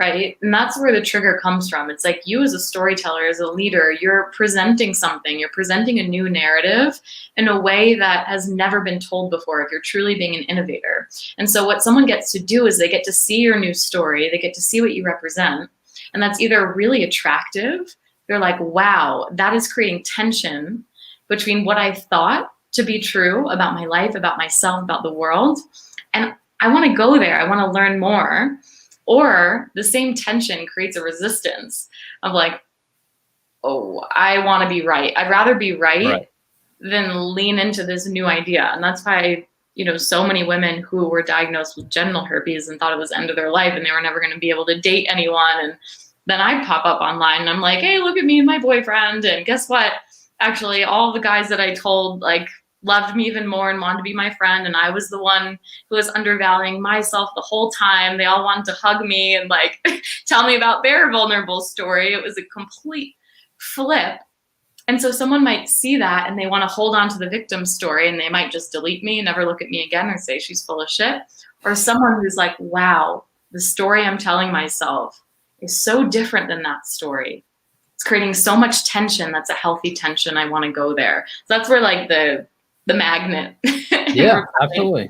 B: right? And that's where the trigger comes from. It's like you as a storyteller, as a leader, you're presenting something, you're presenting a new narrative in a way that has never been told before if you're truly being an innovator. And so what someone gets to do is they get to see your new story, they get to see what you represent, and that's either really attractive, they're like, wow, that is creating tension between what I thought to be true about my life, about myself, about the world, and I want to go there, I want to learn more. Or the same tension creates a resistance of like, oh, I want to be right. I'd rather be right than lean into this new idea. And that's why, you know, so many women who were diagnosed with genital herpes and thought it was the end of their life and they were never going to be able to date anyone. And then I pop up online and I'm like, hey, look at me and my boyfriend. And guess what? Actually, all the guys that I told like loved me even more and wanted to be my friend. And I was the one who was undervaluing myself the whole time. They all wanted to hug me and like tell me about their vulnerable story. It was a complete flip. And so someone might see that and they want to hold on to the victim story, and they might just delete me and never look at me again or say she's full of shit. Or someone who's like, wow, the story I'm telling myself is so different than that story. It's creating so much tension. That's a healthy tension. I want to go there. So that's where like the magnet.
A: Yeah, absolutely.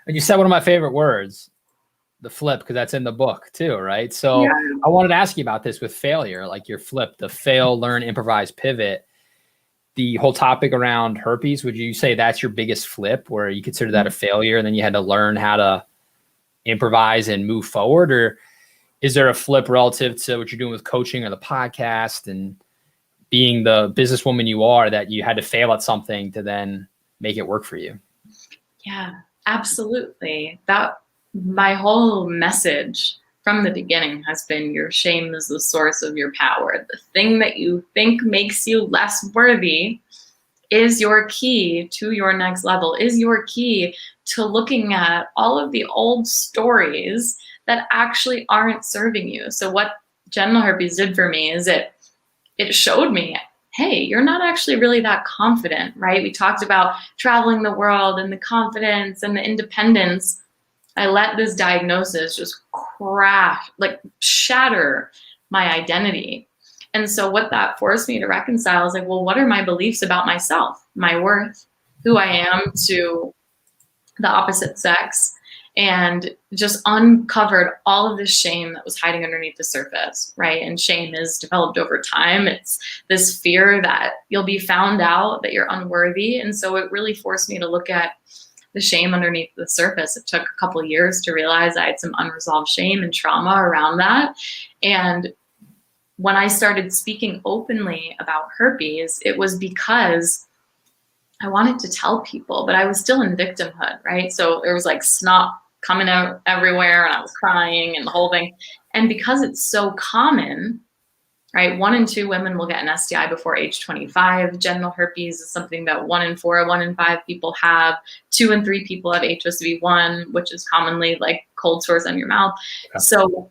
A: And you said one of my favorite words, the flip, because that's in the book too, right? So
B: Yeah.
A: I wanted to ask you about this with failure, like your flip, the fail, learn, improvise, pivot. The whole topic around herpes, would you say that's your biggest flip, where you consider that a failure and then you had to learn how to improvise and move forward? Or is there a flip relative to what you're doing with coaching or the podcast and being the businesswoman you are, that you had to fail at something to then make it work for you?
B: Yeah, absolutely. That my whole message from the beginning has been your shame is the source of your power. The thing that you think makes you less worthy is your key to your next level, is your key to looking at all of the old stories that actually aren't serving you. So what genital herpes did for me is it showed me, hey, you're not actually really that confident, right? We talked about traveling the world and the confidence and the independence. I let this diagnosis just crash, like shatter my identity. And so what that forced me to reconcile is like, well, what are my beliefs about myself, my worth, who I am to the opposite sex, and just uncovered all of this shame that was hiding underneath the surface, right? And shame is developed over time. It's this fear that you'll be found out, that you're unworthy. And so it really forced me to look at the shame underneath the surface. It took a couple of years to realize I had some unresolved shame and trauma around that. And when I started speaking openly about herpes, it was because I wanted to tell people, but I was still in victimhood, right? So there was like snot coming out everywhere and I was crying and the whole thing. And because it's so common, right? 1 in 2 women will get an STI before age 25. Genital herpes is something that 1 in 4, 1 in 5 people have. 2 in 3 people have HSV1, which is commonly like cold sores on your mouth. Okay. So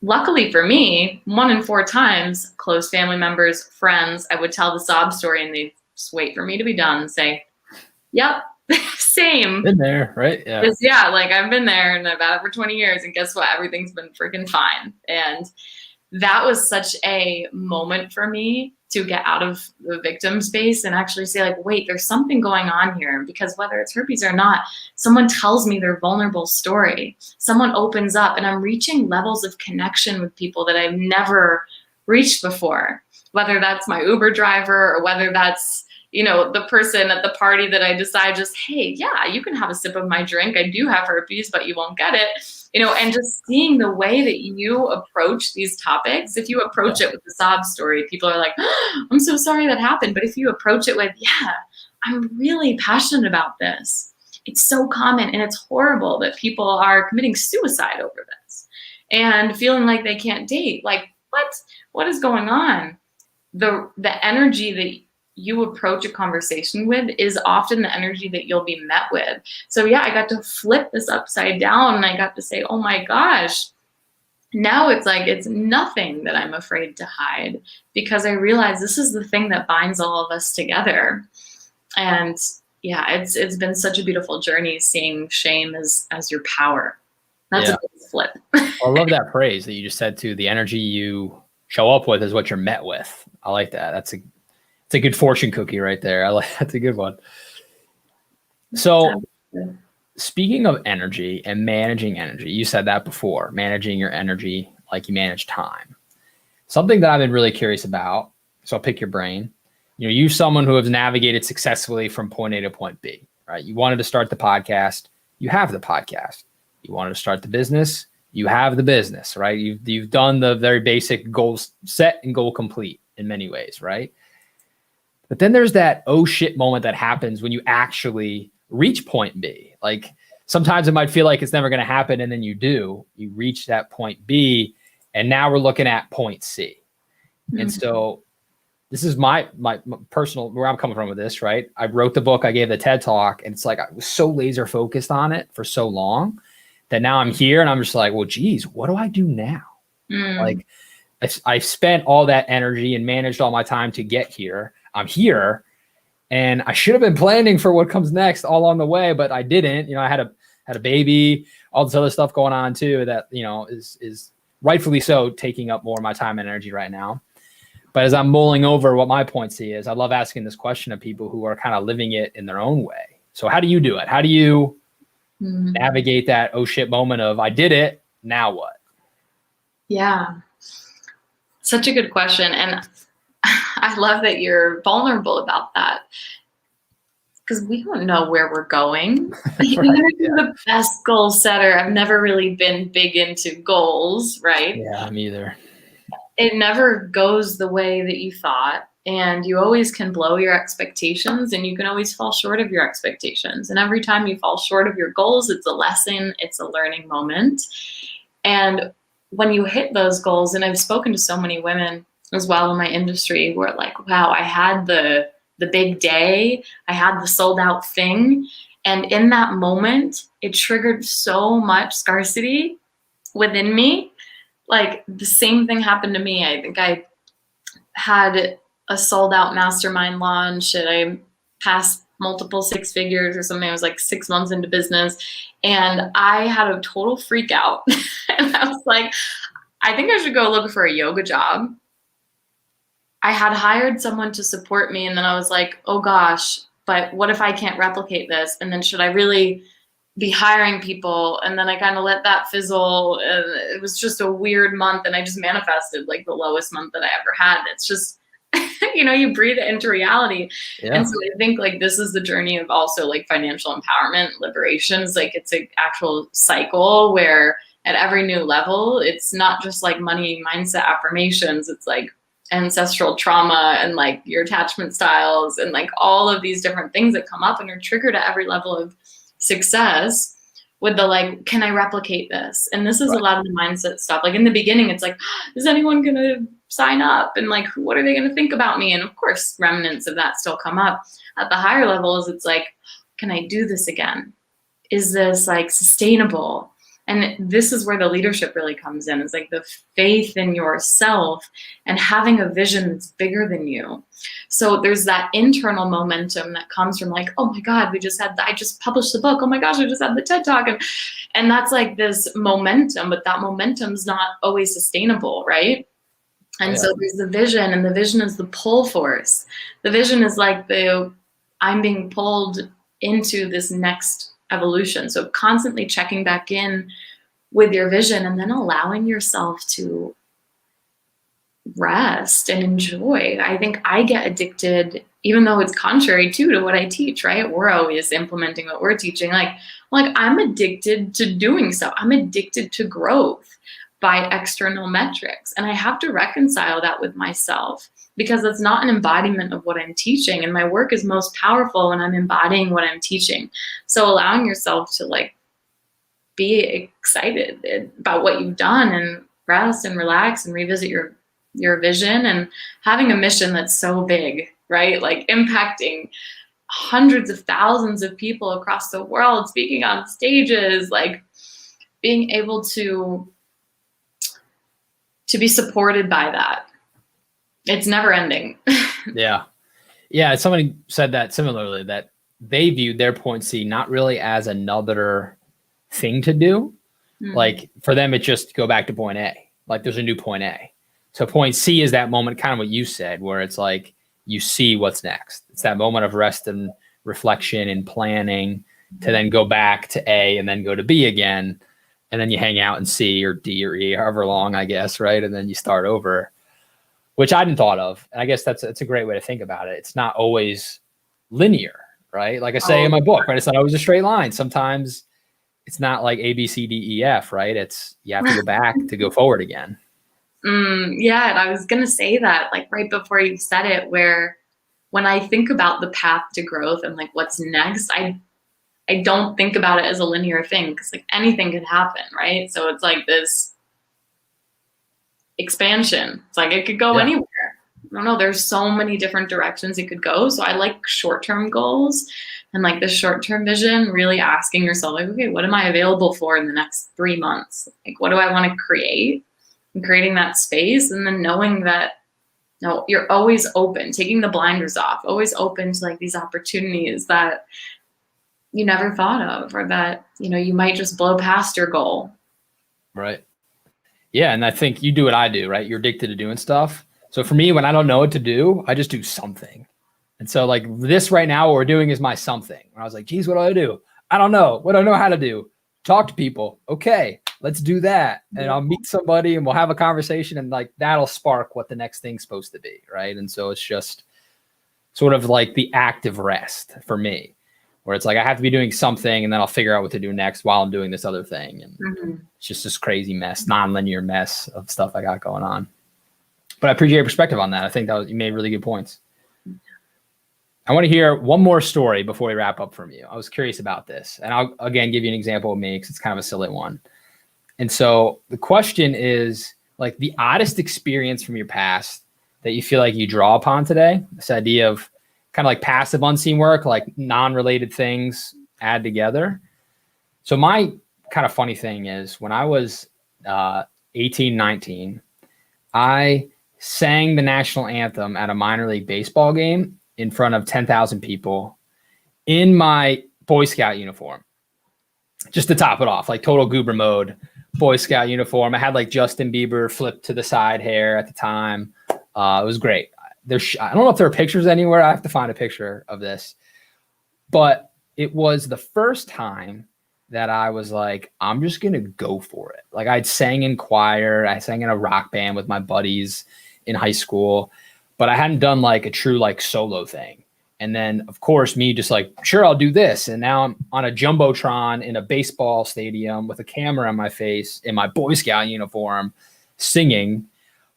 B: luckily for me, 1 in 4 times, close family members, friends, I would tell the sob story and they'd just wait for me to be done and say, yep, same.
A: Been there, right? Yeah.
B: Yeah, like I've been there and I've had it for 20 years and guess what? Everything's been freaking fine. And that was such a moment for me to get out of the victim space and actually say like, wait, there's something going on here, because whether it's herpes or not, someone tells me their vulnerable story. Someone opens up and I'm reaching levels of connection with people that I've never reached before, whether that's my Uber driver or whether that's, you know, the person at the party that I decide just, hey, yeah, you can have a sip of my drink. I do have herpes, but you won't get it. You know, and just seeing the way that you approach these topics. If you approach it with the sob story, people are like, oh, I'm so sorry that happened. But if you approach it with, yeah, I'm really passionate about this. It's so common and it's horrible that people are committing suicide over this and feeling like they can't date. Like, what is going on? The energy that you approach a conversation with is often the energy that you'll be met with. So yeah, I got to flip this upside down and I got to say, oh my gosh, now it's like, it's nothing that I'm afraid to hide, because I realize this is the thing that binds all of us together. And yeah, it's been such a beautiful journey seeing shame as your power. That's a big flip.
A: I love that phrase that you just said too. The energy you show up with is what you're met with. I like that. It's a good fortune cookie right there. That's a good one. So speaking of energy and managing energy, you said that before, managing your energy like you manage time. Something that I've been really curious about, so I'll pick your brain. You know, you're someone who has navigated successfully from point A to point B, right? You wanted to start the podcast, you have the podcast. You wanted to start the business, you have the business, right? You've done the very basic goals set and goal complete in many ways, right? But then there's that oh shit moment that happens when you actually reach point B. Like sometimes it might feel like it's never going to happen. And then you reach that point B, and now we're looking at point C. Mm-hmm. And so this is my personal, where I'm coming from with this, right? I wrote the book, I gave the TED talk, and it's like, I was so laser focused on it for so long that now I'm here and I'm just like, well, geez, what do I do now? Like I've spent all that energy and managed all my time to get here. I'm here, and I should have been planning for what comes next all on the way, but I didn't. I had a baby, all this other stuff going on too that, is rightfully so taking up more of my time and energy right now. But as I'm mulling over what my point C is, I love asking this question of people who are kind of living it in their own way. So how do you do it? How do you navigate that oh shit moment of I did it, now what?
B: Yeah. Such a good question. And I love that you're vulnerable about that, because we don't know where we're going.
A: Right,
B: Even if you're the best goal setter, I've never really been big into goals, right?
A: Yeah, me either.
B: It never goes the way that you thought, and you always can blow your expectations, and you can always fall short of your expectations. And every time you fall short of your goals, it's a lesson, it's a learning moment. And when you hit those goals, and I've spoken to so many women as well in my industry who are like, wow, I had the big day, I had the sold out thing. And in that moment, it triggered so much scarcity within me. Like the same thing happened to me. I think I had a sold out mastermind launch, and I passed multiple six figures or something. I was like 6 months into business, and I had a total freak out. And I was like, I think I should go look for a yoga job. I had hired someone to support me, and then I was like, oh gosh, but what if I can't replicate this? And then should I really be hiring people? And then I kind of let that fizzle, and it was just a weird month, and I just manifested like the lowest month that I ever had. It's just, you breathe it into reality. Yeah. And so I think like this is the journey of also like financial empowerment, liberation. Is like it's an actual cycle where at every new level, it's not just like money mindset affirmations. It's like ancestral trauma and like your attachment styles and like all of these different things that come up and are triggered at every level of success with the like, can I replicate this? And this is a lot of the mindset stuff. Like in the beginning, it's like, is anyone going to sign up? And like, what are they going to think about me? And of course, remnants of that still come up. At the higher levels, it's like, can I do this again? Is this like sustainable? And this is where the leadership really comes in. It's like the faith in yourself and having a vision that's bigger than you. So there's that internal momentum that comes from like, oh my God, I just published the book. Oh my gosh, I just had the TED Talk. And that's like this momentum, but that momentum's not always sustainable, right? And so there's the vision, and the vision is the pull force. The vision is like I'm being pulled into this next evolution. So constantly checking back in with your vision and then allowing yourself to rest and enjoy. I think I get addicted, even though it's contrary to what I teach, right? We're always implementing what we're teaching. Like I'm addicted to doing stuff. I'm addicted to growth by external metrics. And I have to reconcile that with myself, because it's not an embodiment of what I'm teaching. And my work is most powerful when I'm embodying what I'm teaching. So allowing yourself to like be excited about what you've done and rest and relax and revisit your vision, and having a mission that's so big, right? Like impacting hundreds of thousands of people across the world, speaking on stages, like being able to be supported by that. It's never ending.
A: Yeah. Somebody said that similarly, that they viewed their point C not really as another thing to do. Like for them, it just go back to point A. Like there's a new point A. So point C is that moment, kind of what you said, where it's like you see what's next. It's that moment of rest and reflection and planning to then go back to A and then go to B again. And then you hang out in C or D or E, however long, I guess, right? And then you start over, which I hadn't thought of. And I guess that's a great way to think about it. It's not always linear, right? Like I say in my book, right? It's not always a straight line. Sometimes it's not like A, B, C, D, E, F, right? It's you have to go back to go forward again.
B: Yeah, and I was going to say that like right before you said it, where when I think about the path to growth and like what's next, I don't think about it as a linear thing, because like anything could happen, right? So it's like this expansion. It's like it could go anywhere. I don't know. There's so many different directions it could go. So I like short-term goals and like the short-term vision, really asking yourself like, okay, what am I available for in the next 3 months? Like, what do I want to create? and creating that space, and then knowing that no, you're always open, taking the blinders off, always open to like these opportunities that you never thought of, or that, you know, you might just blow past your goal.
A: Right. Yeah. And I think you do what I do, right? You're addicted to doing stuff. So for me, when I don't know what to do, I just do something. And so like this right now, what we're doing is my something. And I was like, geez, what do I do? I don't know. What do I know how to do? Talk to people. Okay, let's do that. And I'll meet somebody and we'll have a conversation, and like that'll spark what the next thing's supposed to be. Right. And so it's just sort of like the active rest for me, where it's like I have to be doing something and then I'll figure out what to do next while I'm doing this other thing. And it's just this crazy mess, non-linear mess of stuff I got going on. But I appreciate your perspective on that. I think you made really good points. I want to hear one more story before we wrap up from you. I was curious about this, and I'll again give you an example of me because it's kind of a silly one. And so the question is like the oddest experience from your past that you feel like you draw upon today. This idea of kind of like passive unseen work, like non-related things add together. So my kind of funny thing is when I was 18, 19, I sang the national anthem at a minor league baseball game in front of 10,000 people in my Boy Scout uniform, just to top it off, like total goober mode, Boy Scout uniform. I had like Justin Bieber flipped to the side hair at the time. It was great. I don't know if there are pictures anywhere. I have to find a picture of this, but it was the first time that I was like, I'm just going to go for it. Like I'd sang in choir. I sang in a rock band with my buddies in high school, but I hadn't done like a true like solo thing. And then of course me just like, sure, I'll do this. And now I'm on a Jumbotron in a baseball stadium with a camera on my face in my Boy Scout uniform singing.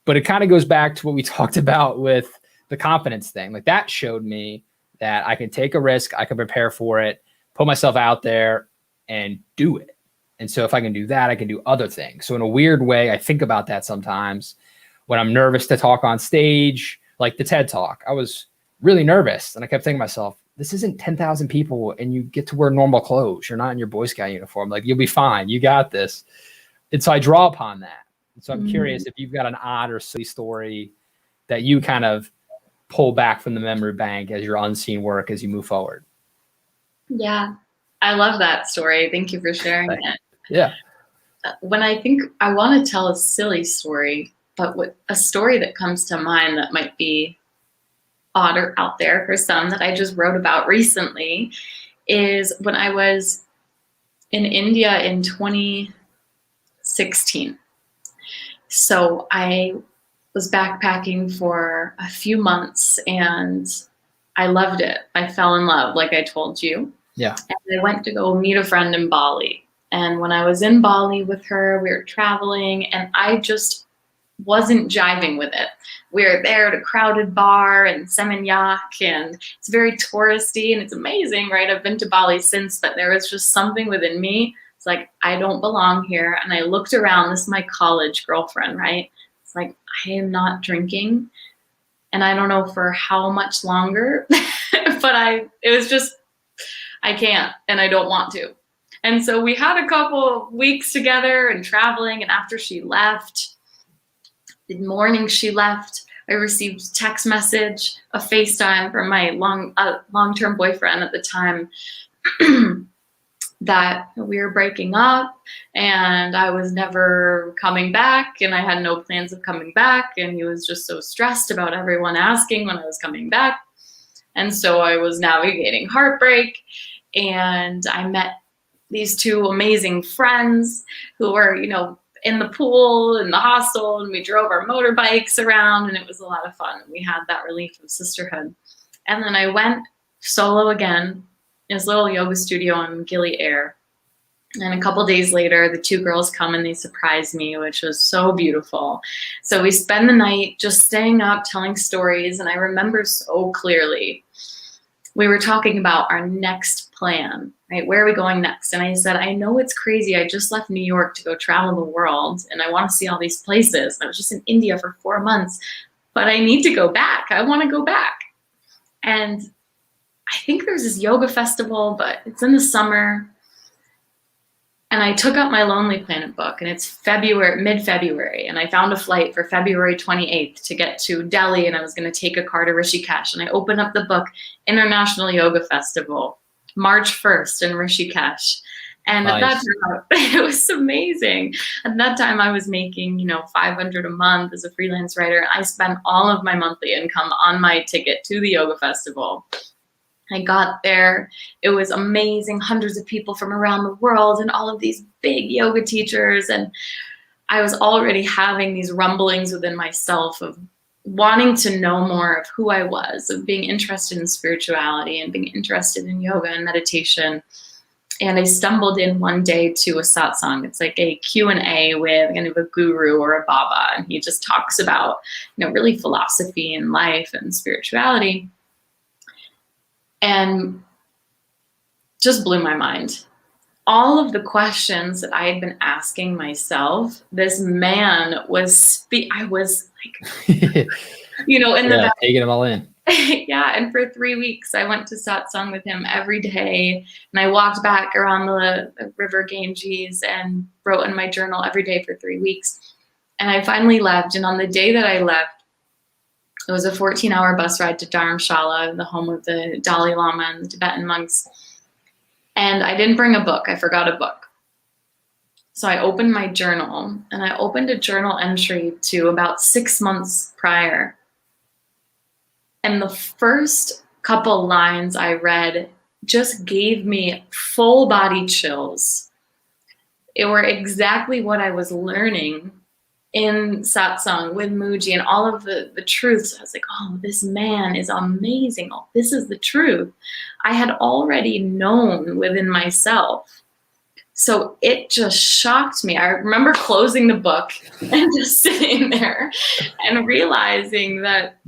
A: But it kind of goes back to what we talked about with the confidence thing. Like that showed me that I can take a risk. I can prepare for it, put myself out there and do it. And so if I can do that, I can do other things. So in a weird way, I think about that sometimes when I'm nervous to talk on stage, like the TED Talk. I was really nervous and I kept thinking to myself, this isn't 10,000 people and you get to wear normal clothes. You're not in your Boy Scout uniform. Like you'll be fine. You got this. And so I draw upon that. And so I'm curious if you've got an odd or silly story that you kind of pull back from the memory bank as your unseen work as you move forward.
B: Yeah, I love that story. Thank you for sharing it.
A: Yeah.
B: When I think I want to tell a silly story, but what a story that comes to mind that might be odd or out there for some that I just wrote about recently is when I was in India in 2016. So I was backpacking for a few months and I loved it. I fell in love, like I told you.
A: Yeah.
B: And I went to go meet a friend in Bali. And when I was in Bali with her, we were traveling and I just wasn't jiving with it. We were there at a crowded bar in Seminyak and it's very touristy and it's amazing, right? I've been to Bali since, but there was just something within me. It's like, I don't belong here. And I looked around, this is my college girlfriend, right? It's like, I am not drinking. And I don't know for how much longer, but it was just, I can't, and I don't want to. And so we had a couple of weeks together and traveling. And after she left, the morning she left, I received a text message, a FaceTime from my long-term boyfriend at the time that we were breaking up and I was never coming back and I had no plans of coming back. And he was just so stressed about everyone asking when I was coming back. And so I was navigating heartbreak and I met these two amazing friends who were, you know, in the pool, in the hostel, and we drove our motorbikes around and it was a lot of fun. We had that relief of sisterhood. And then I went solo again in this little yoga studio in Gili Air. And a couple days later, the two girls come and they surprise me, which was so beautiful. So we spend the night just staying up, telling stories. And I remember so clearly, we were talking about our next plan, right? Where are we going next? And I said, I know it's crazy. I just left New York to go travel the world and I want to see all these places. I was just in India for 4 months, but I need to go back. I want to go back. And I think there's this yoga festival, but it's in the summer. And I took up my Lonely Planet book, and it's February, mid-February, and I found a flight for February 28th to get to Delhi, and I was going to take a car to Rishikesh. And I opened up the book, International Yoga Festival, March 1st in Rishikesh. And at that time, it was amazing. At that time, I was making, $500 a month as a freelance writer. I spent all of my monthly income on my ticket to the yoga festival. I got there. It was amazing. Hundreds of people from around the world and all of these big yoga teachers. And I was already having these rumblings within myself of wanting to know more of who I was, of being interested in spirituality and being interested in yoga and meditation. And I stumbled in one day to a satsang. It's like a Q&A with kind of a guru or a baba. And he just talks about, really philosophy and life and spirituality. And just blew my mind. All of the questions that I had been asking myself, this man was, I was like, in the
A: taking it all in.
B: Yeah, and for 3 weeks, I went to satsang with him every day, and I walked back around the river Ganges and wrote in my journal every day for 3 weeks. And I finally left, and on the day that I left, it was a 14-hour bus ride to Dharamshala, the home of the Dalai Lama and the Tibetan monks. And I didn't bring a book. I forgot a book. So I opened my journal, and I opened a journal entry to about 6 months prior. And the first couple lines I read just gave me full body chills. It were exactly what I was learning in satsang with Muji and all of the truths. I was like, oh, this man is amazing. Oh, this is the truth. I had already known within myself. So it just shocked me. I remember closing the book and just sitting there and realizing that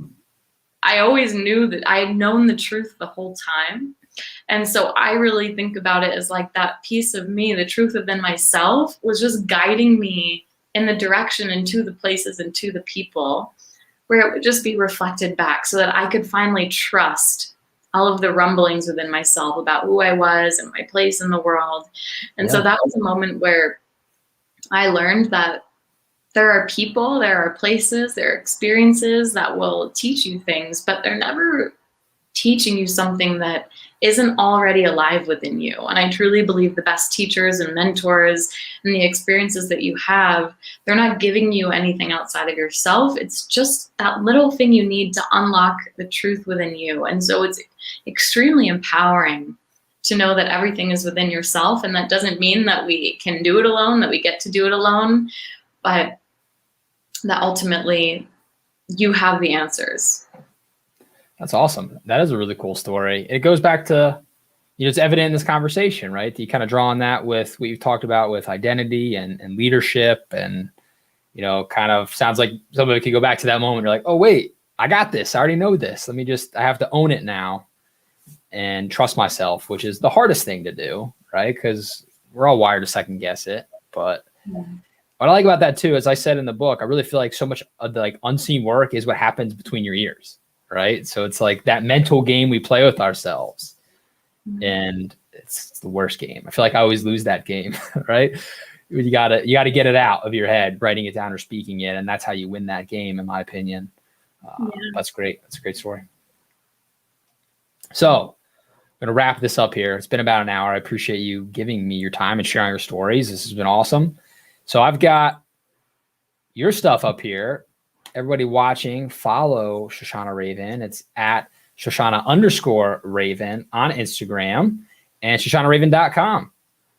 B: I always knew that I had known the truth the whole time. And so I really think about it as like that piece of me, the truth within myself, was just guiding me in the direction and to the places and to the people where it would just be reflected back so that I could finally trust all of the rumblings within myself about who I was and my place in the world. And so that was a moment where I learned that there are people, there are places, there are experiences that will teach you things, but they're never teaching you something that isn't already alive within you. And I truly believe the best teachers and mentors and the experiences that you have, they're not giving you anything outside of yourself. It's just that little thing you need to unlock the truth within you. And so it's extremely empowering to know that everything is within yourself. And that doesn't mean that we can do it alone, that we get to do it alone, but that ultimately you have the answers.
A: That's awesome. That is a really cool story. It goes back to, it's evident in this conversation, right? You kind of draw on that with what you've talked about with identity and leadership and, kind of sounds like somebody could go back to that moment. You're like, oh, wait, I got this. I already know this. I have to own it now and trust myself, which is the hardest thing to do, right? Because we're all wired to second guess it. But what I like about that too, as I said in the book, I really feel like so much of the unseen work is what happens between your ears. Right. So it's like that mental game we play with ourselves, and it's the worst game. I feel like I always lose that game. Right. You gotta get it out of your head, writing it down or speaking it. And that's how you win that game, in my opinion. That's great. That's a great story. So I'm going to wrap this up here. It's been about an hour. I appreciate you giving me your time and sharing your stories. This has been awesome. So I've got your stuff up here. Everybody watching, follow Shoshanna Raven. It's at Shoshanna_Raven on Instagram and ShoshannaRaven.com.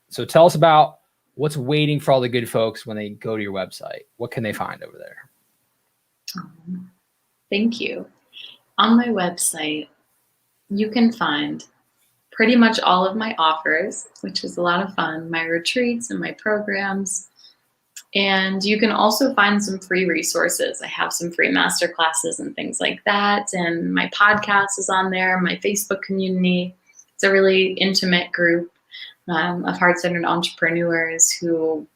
A: So tell us about what's waiting for all the good folks when they go to your website. What can they find over there?
B: Thank you. On my website, you can find pretty much all of my offers, which is a lot of fun, my retreats and my programs. And you can also find some free resources. I have some free masterclasses and things like that. And my podcast is on there, my Facebook community. It's a really intimate group of heart-centered entrepreneurs who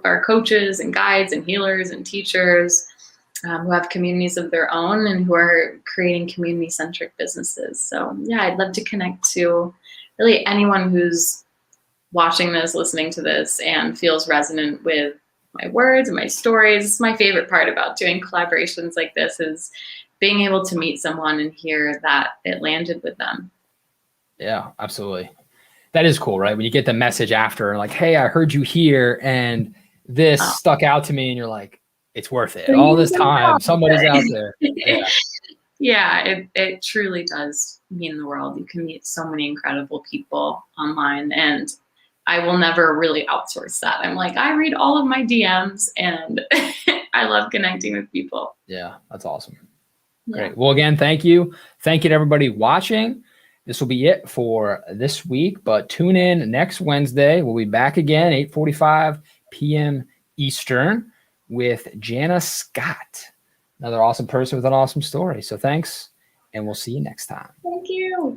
B: are coaches and guides and healers and teachers who have communities of their own and who are creating community-centric businesses. So yeah, I'd love to connect to really anyone who's watching this, listening to this, and feels resonant with my words and my stories. My favorite part about doing collaborations like this is being able to meet someone and hear that it landed with them.
A: Yeah, absolutely. That is cool, right? When you get the message after, like, hey, I heard you here and this stuck out to me, and you're like, it's worth it. All this time, somebody's out there. Yeah.
B: Yeah, it truly does mean the world. You can meet so many incredible people online, and I will never really outsource that. I'm like, I read all of my DMs, and I love connecting with people.
A: Yeah, that's awesome.
B: Yeah.
A: Great. Well, again, thank you. Thank you to everybody watching. This will be it for this week, but tune in next Wednesday. We'll be back again, 8:45 p.m. Eastern with Jana Scott, another awesome person with an awesome story. So thanks, and we'll see you next time.
B: Thank you.